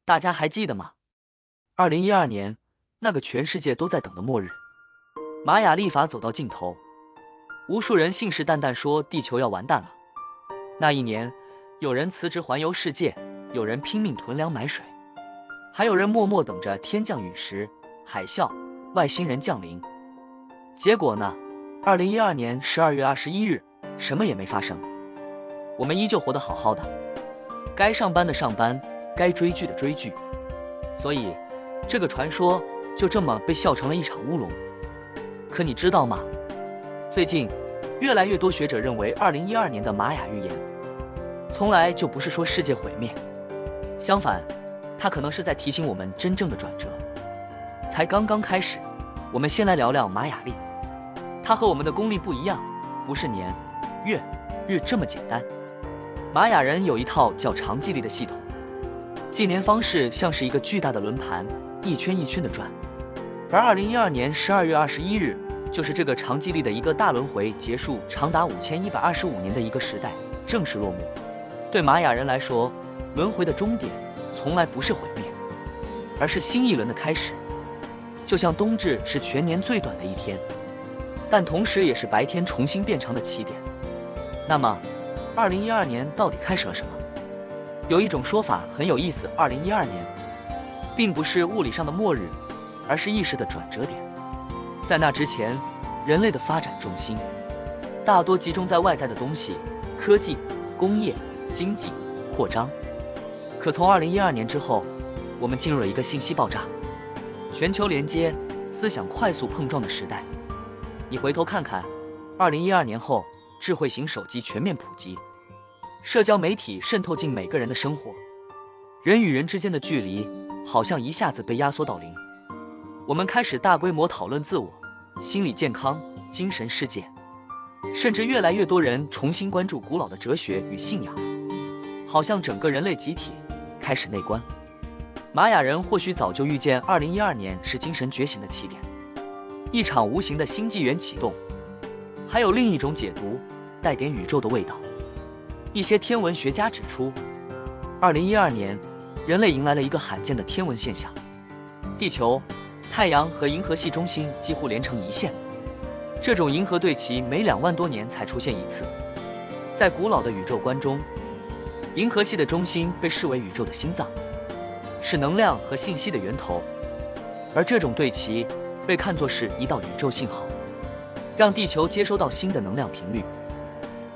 大家还记得吗？2012年，那个全世界都在等的末日，玛雅历法走到尽头，无数人信誓旦旦说地球要完蛋了。那一年，有人辞职环游世界，有人拼命囤粮买水，还有人默默等着天降陨石、海啸、外星人降临。结果呢？2012年12月21日，什么也没发生，我们依旧活得好好的，该上班的上班，该追剧的追剧。所以，这个传说就这么被笑成了一场乌龙。可你知道吗？最近，越来越多学者认为2012年的玛雅预言，从来就不是说世界毁灭，相反，它可能是在提醒我们真正的转折才刚刚开始。我们先来聊聊玛雅历，它和我们的公历不一样，不是年、月、日这么简单。玛雅人有一套叫长纪历的系统，纪年方式像是一个巨大的轮盘，一圈一圈的转。而2012年12月21日，就是这个长纪历的一个大轮回结束，长达5125年的一个时代正式落幕。对玛雅人来说，轮回的终点从来不是毁灭，而是新一轮的开始。就像冬至是全年最短的一天，但同时也是白天重新变长的起点。那么2012年到底开始了什么？有一种说法很有意思，2012年并不是物理上的末日，而是意识的转折点。在那之前，人类的发展重心大多集中在外在的东西，科技、工业、经济、扩张。可从2012年之后，我们进入了一个信息爆炸、全球连接、思想快速碰撞的时代。你回头看看，2012年后，智慧型手机全面普及，社交媒体渗透进每个人的生活，人与人之间的距离好像一下子被压缩到零。我们开始大规模讨论自我、心理健康、精神世界，甚至越来越多人重新关注古老的哲学与信仰，好像整个人类集体开始内观。玛雅人或许早就预见2012年是精神觉醒的起点，一场无形的新纪元启动。还有另一种解读，带点宇宙的味道。一些天文学家指出，2012年人类迎来了一个罕见的天文现象，地球、太阳和银河系中心几乎连成一线。这种银河对齐每2万多年才出现一次。在古老的宇宙观中，银河系的中心被视为宇宙的心脏，是能量和信息的源头，而这种对齐被看作是一道宇宙信号，让地球接收到新的能量频率，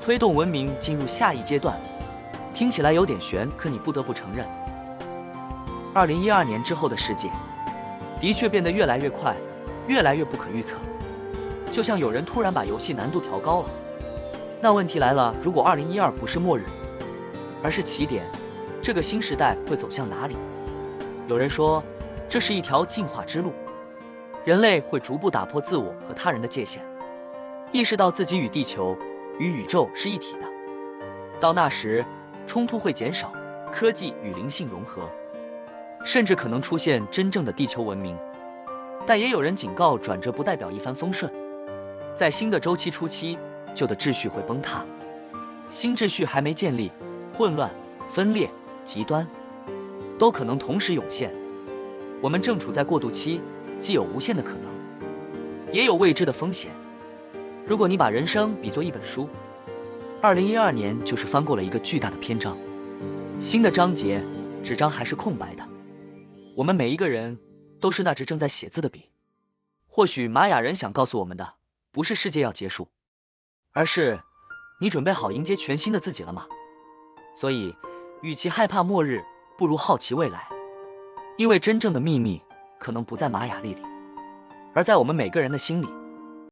推动文明进入下一阶段。听起来有点悬，可你不得不承认，2012年之后的世界的确变得越来越快，越来越不可预测，就像有人突然把游戏难度调高了。那问题来了，如果2012不是末日，而是起点，这个新时代会走向哪里？有人说，这是一条进化之路，人类会逐步打破自我和他人的界限，意识到自己与地球、与宇宙是一体的。到那时，冲突会减少，科技与灵性融合，甚至可能出现真正的地球文明。但也有人警告，转折不代表一帆风顺，在新的周期初期，旧的秩序会崩塌，新秩序还没建立，混乱、分裂、极端都可能同时涌现。我们正处在过渡期，既有无限的可能，也有未知的风险。如果你把人生比作一本书，2012年就是翻过了一个巨大的篇章，新的章节，纸张还是空白的。我们每一个人都是那支正在写字的笔。或许玛雅人想告诉我们的，不是世界要结束，而是你准备好迎接全新的自己了吗？所以，与其害怕末日，不如好奇未来。因为真正的秘密可能不在玛雅历里，而在我们每个人的心里。